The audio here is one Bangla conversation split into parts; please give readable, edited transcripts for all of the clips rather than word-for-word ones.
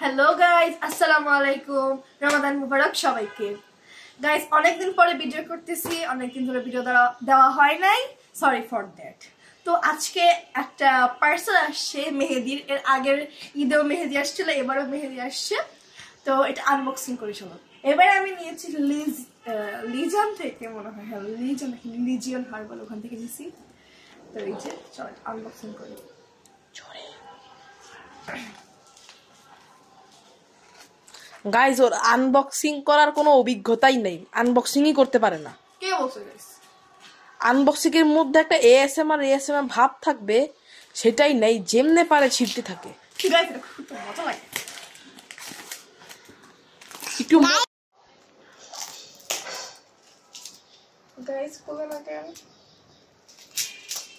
হ্যালো গাইস, আসসালামু আলাইকুম। রমাদান মুবারক সবাইকে। গাইস, অনেকদিন পরে ভিডিও করতেছি, অনেকদিন ধরে ভিডিও দেওয়া হয় নাই, সরি ফর দ্যাট। তো আজকে একটা পার্সেল আসছে মেহেদির। এর আগের ঈদেও মেহেদি আসছিল, এবারও মেহেদি আসছে। তো এটা আনবক্সিং করি চলো। এবার আমি নিয়েছি লিজন থেকে, মনে হয় হ্যাঁ লিজিয়ন হার্বাল, ওখান থেকে নিয়েছি। তো এই যে চলো আনবক্সিং করি। গাইজ, ওর আনবক্সিং করার কোনো অভিজ্ঞতাই নেই, আনবক্সিংই করতে পারে না। কে বলছে গাইস? আনবক্সিং এর মধ্যে একটা এএসএমআর ভাব থাকবে, সেটাই নেই। যেমনে পারে ছিটতে থাকে। মজা লাগে একটু গাইস, খুলে না কেন?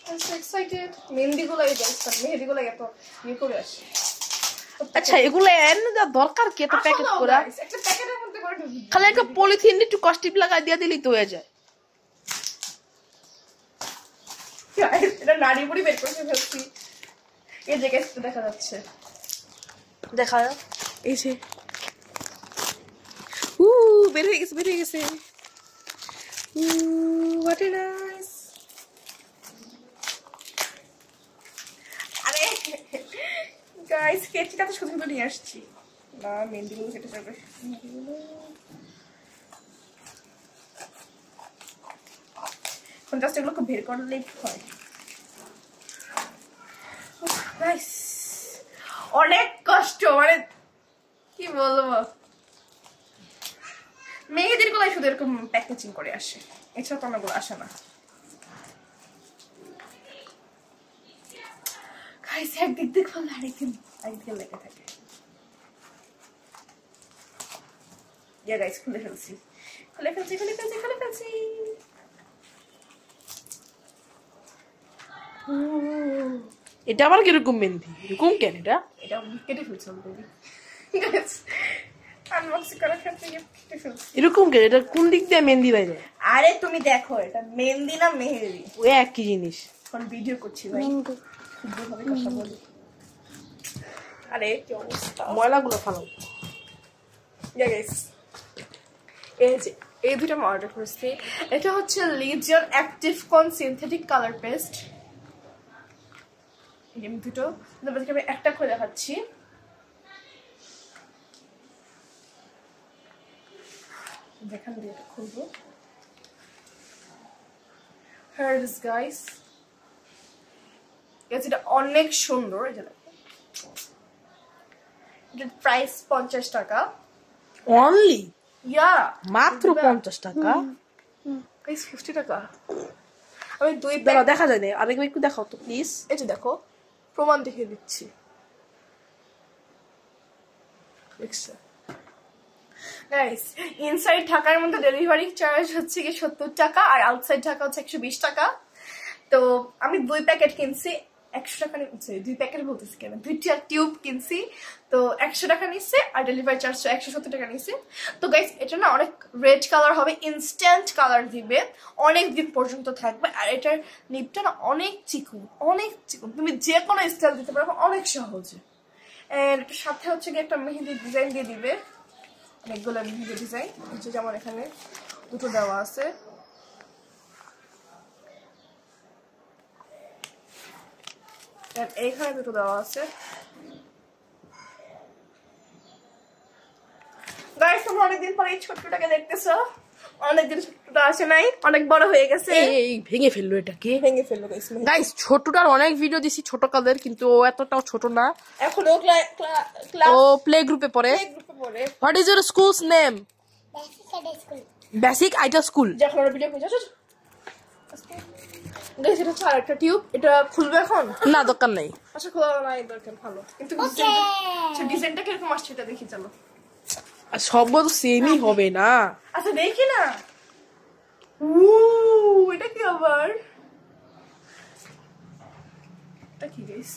I'm so excited. মেহেদিগুলো এই গাইস, মেহেদিগুলো এত ইয়ে করে আসে। আচ্ছা, এগুলো এনে যা দরকার কি এত প্যাকেট করা? একটা প্যাকেটের মধ্যে করে ঢুকি, খালি একটা পলিথিন একটু কস্টিপ লাগাই দিয়ে দিলেই তো হয়ে যায়। এটা নাড়ি বুড়ি বের করে ফেলছি। এই যে গাইস দেখা যাচ্ছে, দেখা এই যে বের হয়ে গেছে, বের হয়ে গেছে। What a nice. আরে গাইস, কেচিটা তো শুধু শুধু নিয়ে আসছি না, মেহেদিগুলো কেটে যাবে। এখন জাস্ট এগুলো বের করলেই হয়। গাইস, অনেক কষ্ট, মানে কি বলবো। মেহেদির গুলাই শুধু এরকম প্যাকেজিং করে আসে, এছাড়া তো অনেকগুলো আসে না। গাইস, একদিক দিয়ে খুললে আরেকদিকে লেগে থাকে। ইয়া গাইস, খুলে ফেলছি। এটা আবার কিরকম মেহেদি? এরকম কেন? এটা কেটে ফেলছি অলরেডি। গাইস, আনবক্সিং করার ক্ষেত্রে কেটে ফেলছি। এরকম কেন? এটা কোন দিক দিয়ে মেহেদি বাইরে? আরে তুমি দেখো, এটা মেহেদি না মেহেদি ওই একই জিনিস। এখন ভিডিও করছি ভাই, শুদ্ধভাবে কথা বলি। আরে কি অবস্থা, ময়লাগুলো ফালাও। এই যে এই দুটো আমি অর্ডার করেছি। এটা হচ্ছে লিজিয়ন অ্যাক্টিভ কন সিনথেটিক কালার পেস্ট। এই দুটো আমি একটা করে দেখাচ্ছি। দেখান দিয়ে এটা খুলবো। Here it is guys. এটা অনেক সুন্দর। এটার প্রাইস 50 টাকা অনলি। মাত্র 50 টাকা। 50 টাকা। আমি দুই দেখা যায় না, আরেকবার একটু দেখাও তো প্লিজ। এই যে দেখো, প্রমাণ দেখিয়ে দিচ্ছি। গাইস, ইনসাইড ঢাকার মধ্যে ডেলিভারি চার্জ হচ্ছে কি 70 টাকা, আর আউটসাইড ঢাকা হচ্ছে 120 টাকা। তো আমি 2 প্যাকেট কিনছি, 100 টাকা নিচ্ছে। 2 প্যাকেট বলতেছি কেন, 2টা টিউব কিনছি। তো 100 টাকা নিচ্ছে, আর ডেলিভারি চার্জ 170 টাকা নিচ্ছে। তো গাইস, এটা না অনেক রেড কালার হবে, ইনস্ট্যান্ট কালার দিবে, অনেক দিন পর্যন্ত থাকবে। আর এটার নিপটা না অনেক চিকন, তুমি যে কোনো স্টাইল দিতে পারো, অনেক সহজে। এর সাথে হচ্ছে কি একটা মেহেদি ডিজাইন দিয়ে দিবে, অনেকগুলো মেহেদি ডিজাইন। যেমন এখানে দুটো দেওয়া আছে, এইখানে দুটো দেওয়া আছে। গাইস, তোমরা অনেকদিন পরে এই ছোট্টটাকে দেখতেছো। অনেকদিন ছোট্টটা আসে নাই, অনেক বড় হয়ে গেছে। এই ভেঙে ফেললো এটাকে, ভেঙে ফেললো গাইস। ছোটটার অনেক ভিডিও দিছি ছোট কাদের, কিন্তু ও এতটাও ছোট না। এখন ও প্লে গ্রুপে পড়ে। What is your school's name? Basic আইডা স্কুল। যখন ওর ভিডিও করছো গাইস, এটা হচ্ছে আরেকটা টিউব। এটা খুলবে এখন? না, দরকার নেই। আচ্ছা, খোলা নাই দরকার, ভালো। কিন্তু ডিজাইনটা কিরকম আসছে এটা দেখি চলো। আর সবগুলো তো সেমই হবে না। আচ্ছা দেখি না। এটা কি আবার? এটা কি গাইস?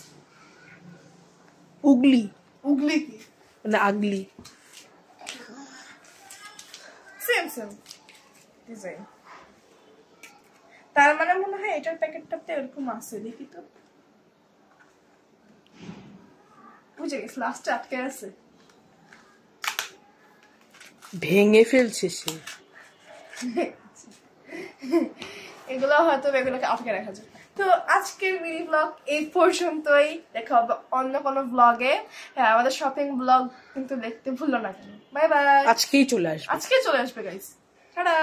উগলি কি মানে আগলি। Same design. তার মানে মনে হয় এটার প্যাকেটটাতে এরকম আছে, দেখি তো। বুঝে গেছে, লাস্টে আটকে আছে, ভেঙে ফেলছে সে। এগুলো হয়তো এগুলোকে আটকে রাখা যায়। তো আজকের মিনি ব্লগ এই পর্যন্তই, দেখা হবে অন্য কোনো ব্লগে। হ্যাঁ, আমাদের শপিং ব্লগ কিন্তু দেখতে ভুলো না কেন। Bye bye. আজকেই চলে আসবে গাইস, টাটা।